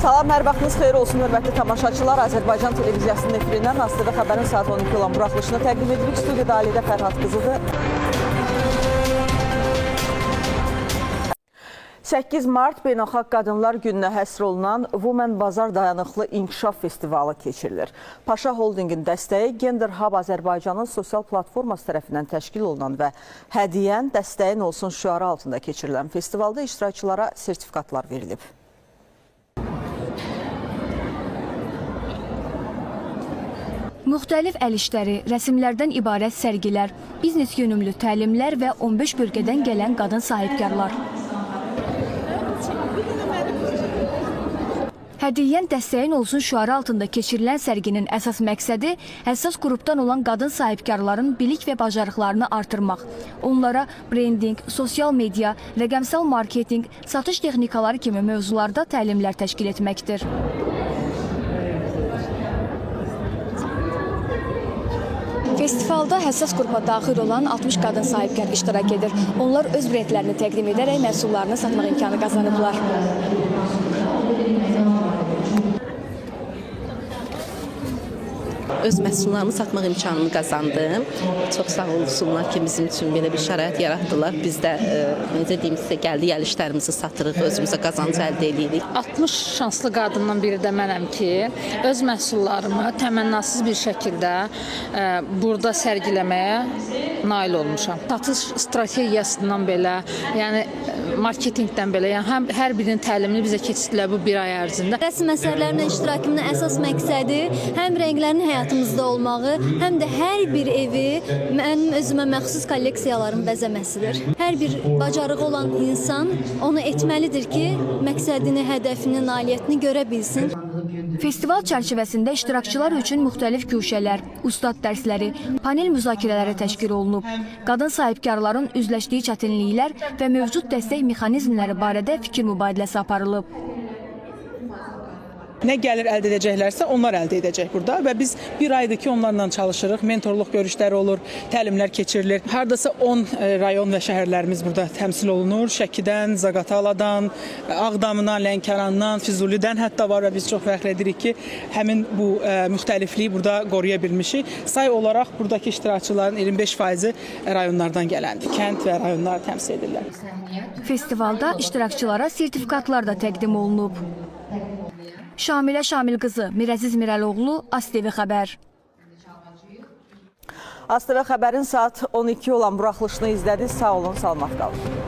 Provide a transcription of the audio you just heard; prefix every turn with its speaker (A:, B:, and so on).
A: Salam, hər vaxtınız xeyir olsun, hörmətli tamaşaçılar. Azərbaycan televiziyasının efirindən ASTV xəbərin saat 12 olan buraxılışını təqdim edirik. Studiyada Alidə Fərhad qızıdır. 8 Mart Beynəlxalq Qadınlar Gününə həsr olunan Women Bazar Dayanıqlı İnkişaf Festivalı keçirilir. Paşa Holdingin dəstəyi Gender Hub Azərbaycanın sosial platforması tərəfindən təşkil olunan və hədiyyən dəstəyin olsun şüarı altında keçirilən festivalda iştirakçılara sertifikatlar verilib.
B: Müxtəlif əl işləri, rəsmlərdən ibarət sərgilər, biznes yönümlü təlimlər və 15 bölgədən gələn qadın sahibkarlar. Hədiyyən dəstəyin olsun şüarı altında keçirilən sərginin əsas məqsədi həssas qrupdan olan qadın sahibkarların bilik və bacarıqlarını artırmaq, onlara brending, sosial media, rəqəmsal marketinq, satış texnikaları kimi mövzularda təlimlər təşkil etməkdir. Festivalda həssas qrupa daxil olan 60 qadın sahibkar iştirak edir. Onlar öz brendlərini təqdim edərək məhsullarını satmaq imkanı qazanıblar.
C: Öz məhsullarımı satmaq imkanını qazandım. Çox sağ olsunlar ki, bizim üçün belə bir şərait yaratdılar. Biz də, necə deyim sizə, gəldi gəlişlərimizi satırıq, özümüzə qazanc əldə edirik.
D: 60 şanslı qadından biri də mənəm ki, öz məhsullarımı təmənnasız bir şəkildə burada sərgiləməyə nail olmuşam. Satış strategiyasından belə, yəni marketingdən belə, yəni hər birinin təlimini bizə keçirdilər bu bir ay ərzində.
E: Rəsm əsərlərində iştirakımın əsas məqsədi həm rənglərin həyatımızda olmağı, həm də hər bir evi mənim özümə məxsus kolleksiyalarım bəzəməsidir. Hər bir bacarığı olan insan onu etməlidir ki, məqsədini, hədəfini, nailiyyətini görə bilsin.
B: Festival çərçivəsində iştirakçılar üçün müxtəlif güşələr, ustad dərsləri, panel müzakirələri təşkil olunub. Qadın sahibkarların üzləşdiyi çətinliklər və mövcud dəstək mexanizmləri barədə fikir mübadiləsi aparılıb.
F: Nə gəlir əldə edəcəklərsə onlar əldə edəcək burada və biz bir aydır ki onlarla çalışırıq. Mentorluq görüşləri olur, təlimlər keçirilir. Hardasa 10 rayon və şəhərlərimiz burada təmsil olunur. Şəkidən, Zaqataladan, Ağdamdan, Lənkərandan, Füzulidən hətta var və biz çox fəxr edirik ki, həmin bu müxtəlifliyi burada qoruya bilmişik. Say olaraq buradakı iştirakçıların 25%-i rayonlardan gələndir. Kənd və rayonlar təmsil edirlər.
B: Festivalda iştirakçılara sertifikatlar da təqdim olunub. Şamilə Şamilqızı, Mirəziz Mirəloğlu, ASTV Xəbər.
A: ASTV Xəbərin saat 12 olan buraxılışını izlədiniz. Sağ olun, salamat qalın.